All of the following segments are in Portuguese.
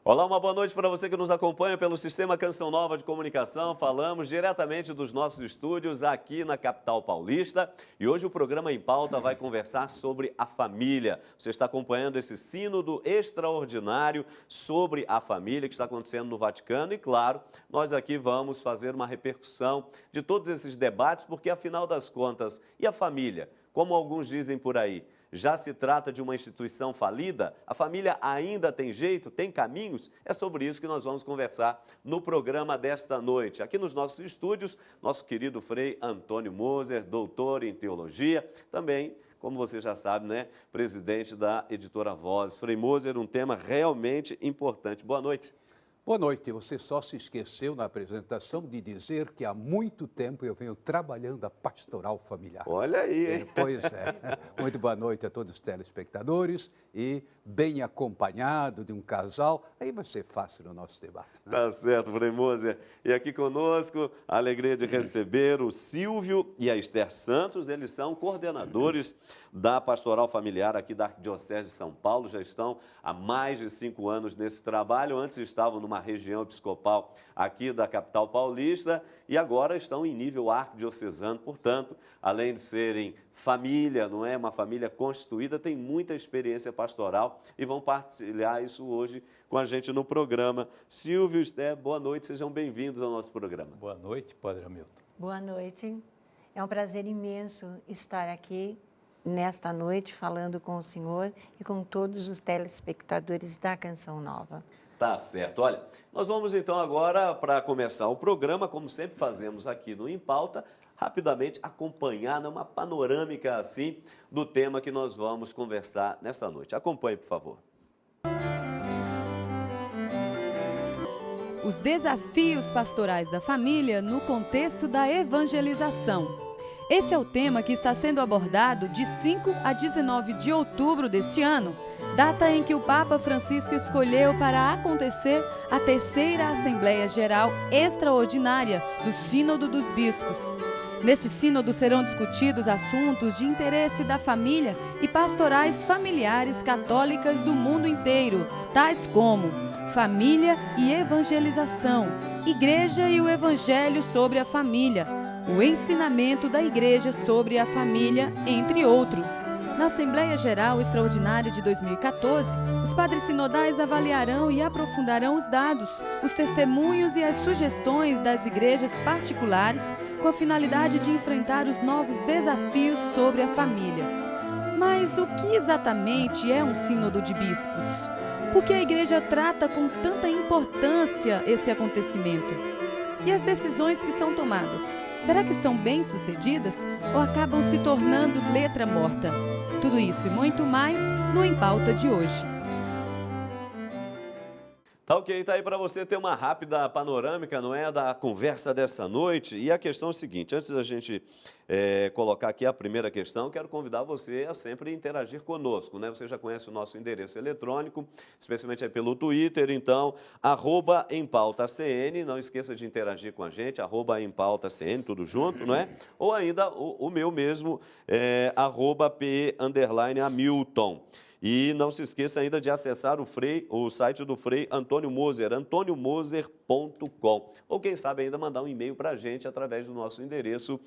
Olá, uma boa noite para você que nos acompanha pelo Sistema Canção Nova de Comunicação. Falamos diretamente dos nossos estúdios aqui na capital paulista. E hoje o programa Em Pauta vai conversar sobre a família. Você está acompanhando esse sínodo extraordinário sobre a família que está acontecendo no Vaticano. E claro, nós aqui vamos fazer uma repercussão de todos esses debates, porque afinal das contas, e a família? Como alguns dizem por aí, já se trata de uma instituição falida? A família ainda tem jeito? Tem caminhos? É sobre isso que nós vamos conversar no programa desta noite. Aqui nos nossos estúdios, nosso querido Frei Antônio Moser, doutor em teologia, também, como você já sabe, né, presidente da editora Vozes. Frei Moser, um tema realmente importante. Boa noite. Boa noite. Você só se esqueceu na apresentação de dizer que há muito tempo eu venho trabalhando a pastoral familiar. Olha aí, hein? Pois é. Muito boa noite a todos os telespectadores e bem acompanhado de um casal, aí vai ser fácil o nosso debate. Né? Tá certo, Frei Moser. E aqui conosco, a alegria de receber o Silvio e a Esther Santos. Eles são coordenadores da pastoral familiar aqui da Arquidiocese de São Paulo. Já estão há mais de 5 anos nesse trabalho. Antes estavam numa região episcopal aqui da capital paulista e agora estão em nível arquidiocesano. Portanto, além de serem família, não é? Uma família constituída, tem muita experiência pastoral e vão partilhar isso hoje com a gente no programa. Silvio, Esther, boa noite, sejam bem-vindos ao nosso programa. Boa noite, Padre Hamilton. Boa noite. É um prazer imenso estar aqui nesta noite falando com o senhor e com todos os telespectadores da Canção Nova. Tá certo. Olha, nós vamos então agora, para começar o programa, como sempre fazemos aqui no Em Pauta, rapidamente acompanhar uma panorâmica assim do tema que nós vamos conversar nessa noite. Acompanhe, por favor. Os desafios pastorais da família no contexto da evangelização. Esse é o tema que está sendo abordado de 5 a 19 de outubro deste ano, data em que o Papa Francisco escolheu para acontecer a terceira Assembleia Geral Extraordinária do Sínodo dos Bispos. Neste sínodo serão discutidos assuntos de interesse da família e pastorais familiares católicas do mundo inteiro, tais como família e evangelização, igreja e o evangelho sobre a família, o ensinamento da igreja sobre a família, entre outros. Na Assembleia Geral Extraordinária de 2014, os padres sinodais avaliarão e aprofundarão os dados, os testemunhos e as sugestões das igrejas particulares com a finalidade de enfrentar os novos desafios sobre a família. Mas o que exatamente é um sínodo de bispos? Por que a igreja trata com tanta importância esse acontecimento? E as decisões que são tomadas, será que são bem-sucedidas ou acabam se tornando letra morta? Tudo isso e muito mais no Em Pauta de hoje. Tá ok, tá aí para você ter uma rápida panorâmica, não é, da conversa dessa noite. E a questão é o seguinte, antes da gente colocar aqui a primeira questão, quero convidar você a sempre interagir conosco, né? Você já conhece o nosso endereço eletrônico, especialmente aí pelo Twitter, então, @EmPautaCN, não esqueça de interagir com a gente, @EmPautaCN, tudo junto, não é? Ou ainda o meu mesmo, @PE_Hamilton. E não se esqueça ainda de acessar o site do Frei Antônio Moser, antoniomoser.com. Ou quem sabe ainda mandar um e-mail para a gente através do nosso endereço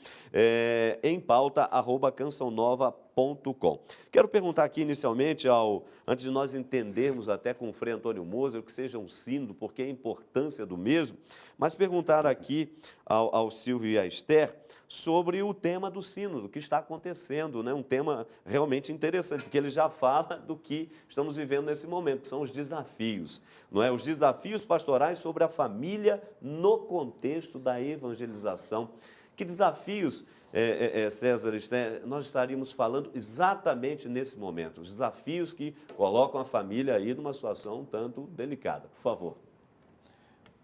empauta@cançãonova.com. Quero perguntar aqui inicialmente, antes de nós entendermos até com o Frei Antônio Moser, o que seja um sínodo, porque a importância do mesmo, mas perguntar aqui ao Silvio e à Esther sobre o tema do sínodo, que está acontecendo, né? Um tema realmente interessante, porque ele já fala do que estamos vivendo nesse momento, que são os desafios, não é? Os desafios pastorais sobre a família no contexto da evangelização. Que desafios, César, nós estaríamos falando exatamente nesse momento, os desafios que colocam a família aí numa situação um tanto delicada. Por favor.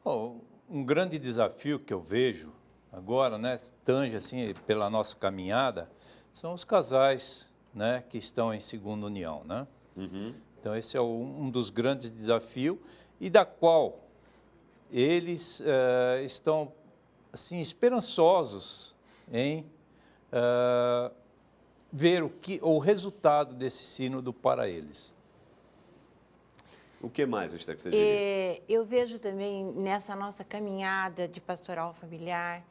Bom, um grande desafio que eu vejo agora, né, tange assim pela nossa caminhada, são os casais, né, que estão em segunda união, né? Uhum. Então esse é um dos grandes desafios e da qual eles estão assim esperançosos em ver o resultado desse sínodo para eles. O que mais, Esther, que você diria? Eu vejo também nessa nossa caminhada de pastoral familiar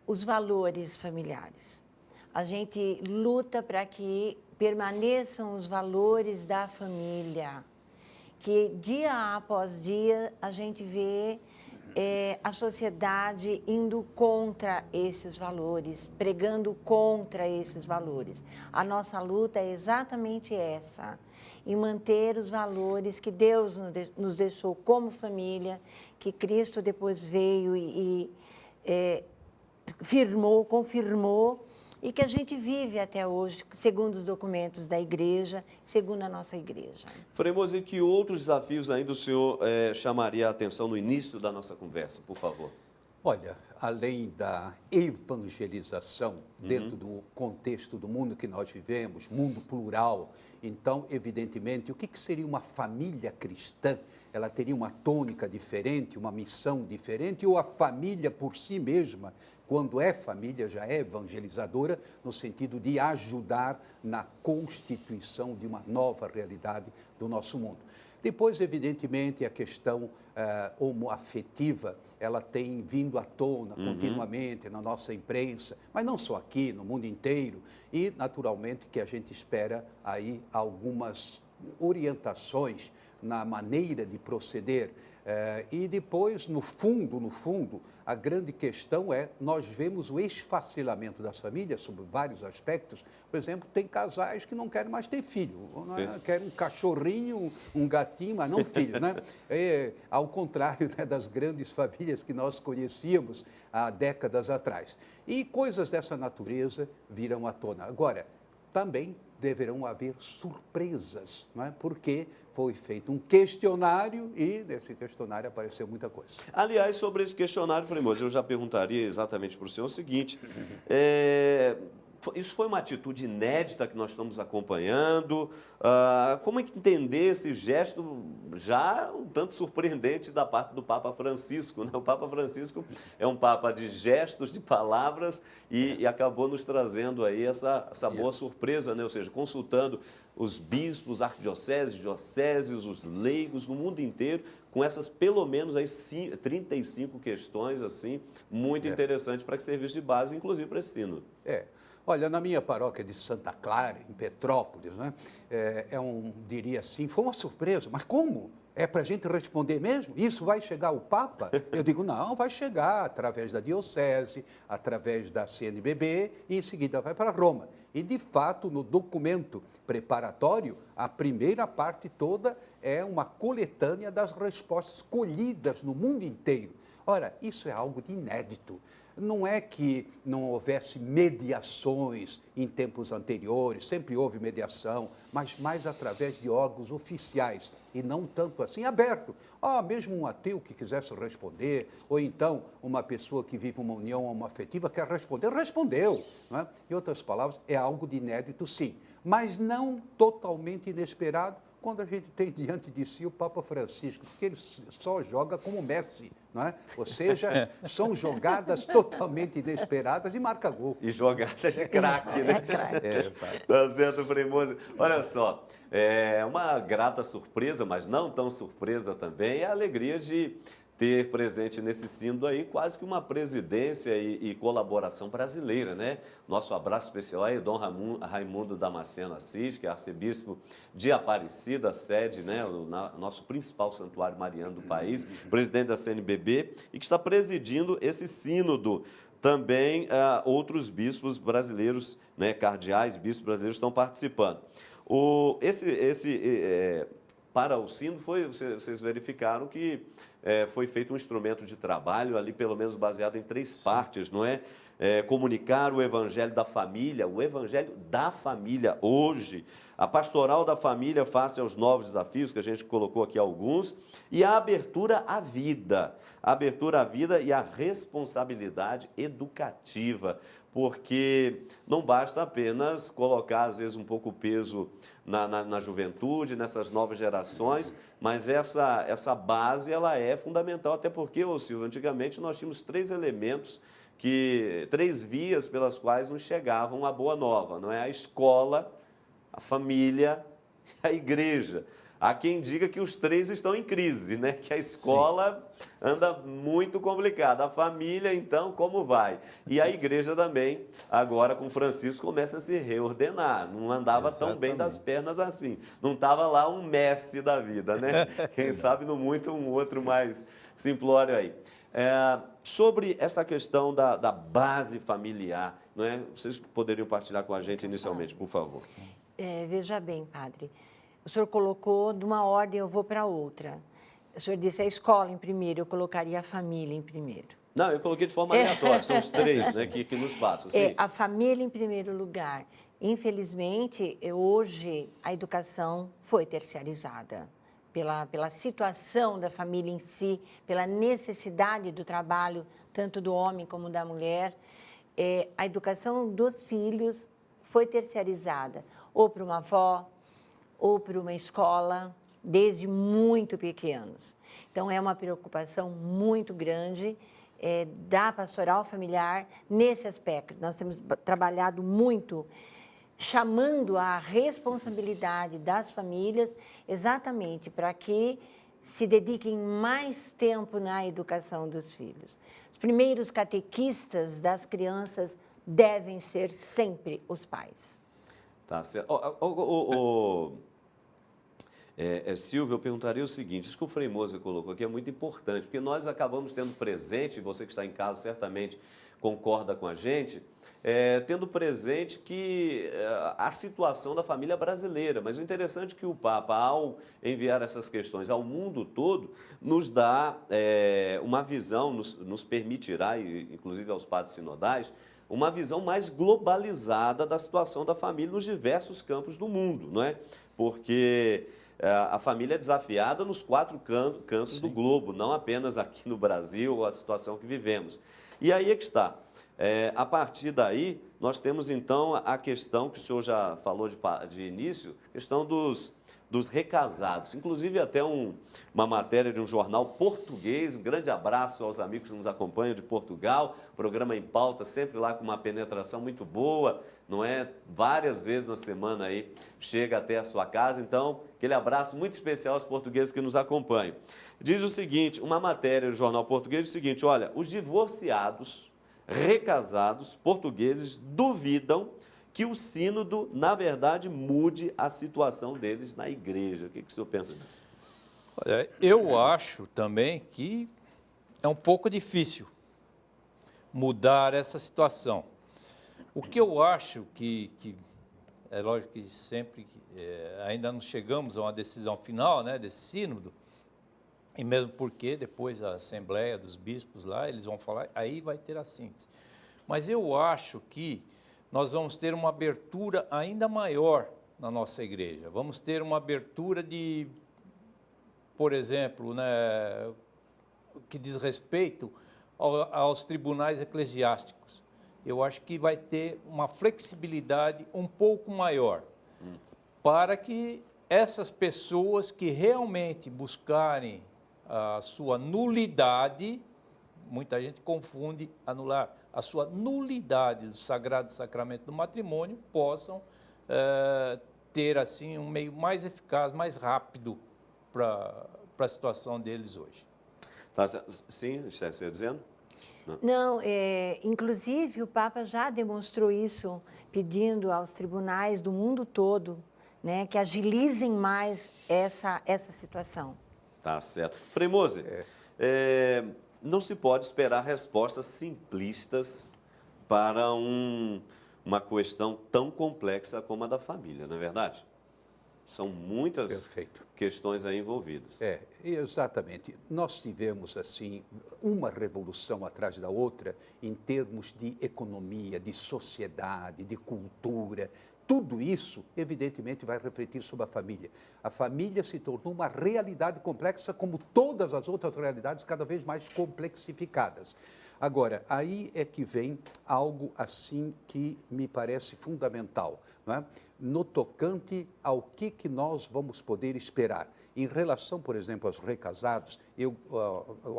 os valores familiares. A gente luta para que permaneçam os valores da família, que dia após dia a gente vê a sociedade indo contra esses valores, pregando contra esses valores. A nossa luta é exatamente essa, em manter os valores que Deus nos deixou como família, que Cristo depois veio e confirmou, e que a gente vive até hoje, segundo os documentos da igreja, segundo a nossa igreja. Frei Moisés, que outros desafios ainda o senhor chamaria a atenção no início da nossa conversa, por favor? Olha, além da evangelização dentro do contexto do mundo que nós vivemos, mundo plural, então, evidentemente, o que seria uma família cristã? Ela teria uma tônica diferente, uma missão diferente, ou a família por si mesma, quando é família, já é evangelizadora, no sentido de ajudar na constituição de uma nova realidade do nosso mundo. Depois, evidentemente, a questão homoafetiva, ela tem vindo à tona continuamente na nossa imprensa, mas não só aqui, no mundo inteiro, e, naturalmente, que a gente espera aí algumas orientações na maneira de proceder. E depois, no fundo, a grande questão é, nós vemos o esfacelamento das famílias sob vários aspectos. Por exemplo, tem casais que não querem mais ter filho, né? Querem um cachorrinho, um gatinho, mas não filho, né? Ao contrário, né, das grandes famílias que nós conhecíamos há décadas atrás. E coisas dessa natureza virão à tona. Agora, também deverão haver surpresas, não é? Porque foi feito um questionário e nesse questionário apareceu muita coisa. Aliás, sobre esse questionário, Frei Moisés, eu já perguntaria exatamente para o senhor o seguinte, isso foi uma atitude inédita que nós estamos acompanhando, como entender esse gesto já um tanto surpreendente da parte do Papa Francisco, né? O Papa Francisco é um Papa de gestos, de palavras e acabou nos trazendo aí essa boa surpresa, né? Ou seja, consultando os bispos, arquidioceses, dioceses, os leigos no mundo inteiro, com essas pelo menos aí 35 questões assim, muito interessantes para que serviço de base, inclusive para esse sínodo. Olha, na minha paróquia de Santa Clara, em Petrópolis, né, diria assim, foi uma surpresa, mas como? É para a gente responder mesmo? Isso vai chegar ao Papa? Eu digo, não, vai chegar através da diocese, através da CNBB e em seguida vai para Roma. E, de fato, no documento preparatório, a primeira parte toda é uma coletânea das respostas colhidas no mundo inteiro. Ora, isso é algo de inédito. Não é que não houvesse mediações em tempos anteriores, sempre houve mediação, mas mais através de órgãos oficiais e não tanto assim aberto. Mesmo um ateu que quisesse responder, ou então uma pessoa que vive uma união homoafetiva quer responder, respondeu. Não é? Em outras palavras, é algo de inédito, sim, mas não totalmente inesperado, quando a gente tem diante de si o Papa Francisco, porque ele só joga como Messi, não é? Ou seja, são jogadas totalmente inesperadas e marca gol. E jogadas de craque, né? Exato. Tá certo, Frei Moisés. Olha só, é uma grata surpresa, mas não tão surpresa também, é a alegria de ter presente nesse sínodo aí quase que uma presidência e colaboração brasileira, né? Nosso abraço especial aí, Dom Raimundo Damasceno Assis, que é arcebispo de Aparecida, sede, né? O nosso principal santuário mariano do país, presidente da CNBB, e que está presidindo esse sínodo. Também outros bispos brasileiros, né? Cardeais, bispos brasileiros estão participando. Para o sínodo, vocês verificaram que foi feito um instrumento de trabalho ali, pelo menos baseado em 3 partes, não é? Comunicar o evangelho da família hoje, a pastoral da família face aos novos desafios, que a gente colocou aqui alguns, e a abertura à vida e a responsabilidade educativa, porque não basta apenas colocar, às vezes, um pouco o peso na juventude, nessas novas gerações, mas essa base ela é fundamental, até porque, Silvio, antigamente nós tínhamos 3 elementos, 3 vias pelas quais nos chegavam a boa nova, não é? A escola, a família, a igreja. Há quem diga que os três estão em crise, né? Que a escola anda muito complicada. A família, então, como vai? E a igreja também, agora com Francisco, começa a se reordenar. Não andava tão bem das pernas assim. Não estava lá um Messi da vida, né? Quem sabe no muito um outro mais simplório aí. Sobre essa questão da base familiar, não é? Vocês poderiam partilhar com a gente inicialmente, por favor. Veja bem, padre, o senhor colocou de uma ordem, eu vou para outra. O senhor disse a escola em primeiro, eu colocaria a família em primeiro. Não, eu coloquei de forma aleatória, são os três, né, que nos passam. Sim. A família em primeiro lugar. Infelizmente, hoje a educação foi terciarizada pela situação da família em si, pela necessidade do trabalho, tanto do homem como da mulher. A educação dos filhos foi terciarizada, ou para uma avó, ou para uma escola, desde muito pequenos. Então, é uma preocupação muito grande da pastoral familiar nesse aspecto. Nós temos trabalhado muito, chamando a responsabilidade das famílias exatamente para que se dediquem mais tempo na educação dos filhos. Os primeiros catequistas das crianças devem ser sempre os pais. Tá certo. Silvio, eu perguntaria o seguinte, isso que o Frei Moser colocou aqui é muito importante, porque nós acabamos tendo presente, você que está em casa certamente concorda com a gente, tendo presente que a situação da família brasileira, mas o interessante é que o Papa, ao enviar essas questões ao mundo todo, nos dá uma visão, nos permitirá, inclusive aos padres sinodais, uma visão mais globalizada da situação da família nos diversos campos do mundo, não é? Porque a família é desafiada nos 4 cantos do globo, não apenas aqui no Brasil, a situação que vivemos. E aí é que está. A partir daí, nós temos então a questão que o senhor já falou de início, questão dos recasados. Inclusive até uma matéria de um jornal português. Um grande abraço aos amigos que nos acompanham de Portugal. Programa em pauta, sempre lá com uma penetração muito boa, não é? Várias vezes na semana aí chega até a sua casa. Então, aquele abraço muito especial aos portugueses que nos acompanham. Diz o seguinte, uma matéria do jornal português, diz o seguinte, olha, os divorciados, recasados portugueses duvidam que o sínodo, na verdade, mude a situação deles na igreja. O que o senhor pensa disso? Olha, eu acho também que é um pouco difícil mudar essa situação. O que eu acho que é lógico que sempre ainda não chegamos a uma decisão final, né, desse sínodo, e mesmo porque depois a Assembleia dos Bispos lá, eles vão falar, aí vai ter a síntese. Mas eu acho que nós vamos ter uma abertura ainda maior na nossa igreja. Vamos ter uma abertura de, por exemplo, né, que diz respeito aos tribunais eclesiásticos. Eu acho que vai ter uma flexibilidade um pouco maior para que essas pessoas que realmente buscarem a sua nulidade, muita gente confunde anular, a sua nulidade do Sagrado Sacramento do Matrimônio, possam ter assim um meio mais eficaz, mais rápido para a situação deles hoje. Tá, sim, está dizendo? Não, inclusive o Papa já demonstrou isso, pedindo aos tribunais do mundo todo, né, que agilizem mais essa situação. Tá certo. Frei Moser, não se pode esperar respostas simplistas para uma questão tão complexa como a da família, não é verdade? São muitas questões aí envolvidas. Exatamente. Nós tivemos, assim, uma revolução atrás da outra em termos de economia, de sociedade, de cultura. Tudo isso, evidentemente, vai refletir sobre a família. A família se tornou uma realidade complexa, como todas as outras realidades, cada vez mais complexificadas. Agora, aí é que vem algo assim que me parece fundamental, não é? No tocante ao que nós vamos poder esperar. Em relação, por exemplo, aos recasados, eu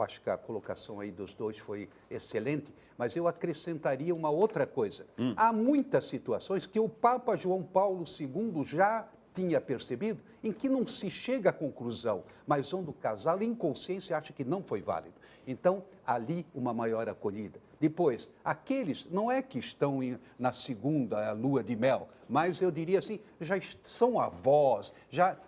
acho que a colocação aí dos dois foi excelente, mas eu acrescentaria uma outra coisa. Há muitas situações que o Papa João Paulo II já tinha percebido, em que não se chega à conclusão, mas onde o casal, em consciência, acha que não foi válido. Então, ali, uma maior acolhida. Depois, aqueles, não é que estão na segunda lua de mel, mas eu diria assim, já são avós,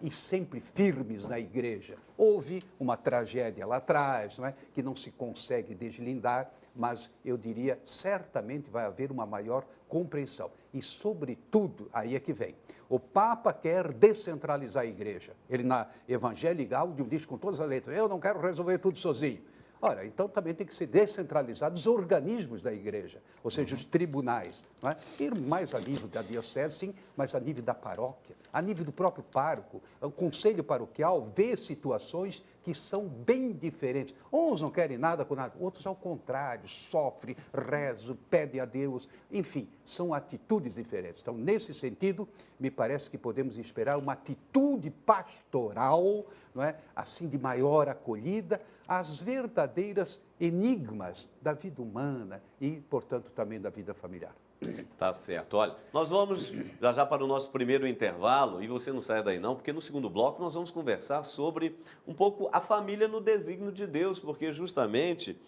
e sempre firmes na igreja. Houve uma tragédia lá atrás, não é? Que não se consegue deslindar, mas eu diria, certamente vai haver uma maior compreensão. E, sobretudo, aí é que vem. O Papa quer descentralizar a igreja. Ele, na Evangelii Gaudium, diz com todas as letras, eu não quero resolver tudo sozinho. Ora, então também tem que ser descentralizados os organismos da igreja, ou seja, os tribunais. Não é? Ir mais a nível da diocese, sim, mas a nível da paróquia, a nível do próprio pároco, o conselho paroquial vê situações que são bem diferentes. Uns não querem nada com nada, outros ao contrário, sofrem, rezam, pedem a Deus, enfim, são atitudes diferentes. Então, nesse sentido, me parece que podemos esperar uma atitude pastoral, não é? Assim, de maior acolhida, às verdadeiras enigmas da vida humana e, portanto, também da vida familiar. Tá certo. Olha, nós vamos já para o nosso primeiro intervalo, e você não sai daí não, porque no segundo bloco nós vamos conversar sobre um pouco a família no desígnio de Deus, porque justamente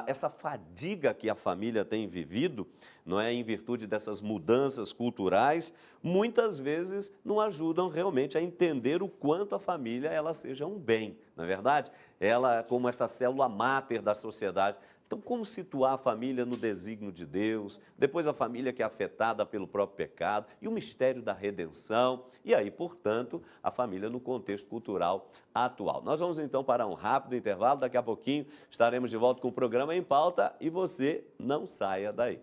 essa fadiga que a família tem vivido, não é, em virtude dessas mudanças culturais, muitas vezes não ajudam realmente a entender o quanto a família ela seja um bem, não é verdade? Ela como essa célula máter da sociedade. Então, como situar a família no desígnio de Deus, depois a família que é afetada pelo próprio pecado e o mistério da redenção, e aí, portanto, a família no contexto cultural atual. Nós vamos então para um rápido intervalo, daqui a pouquinho estaremos de volta com o programa Em Pauta e você não saia daí.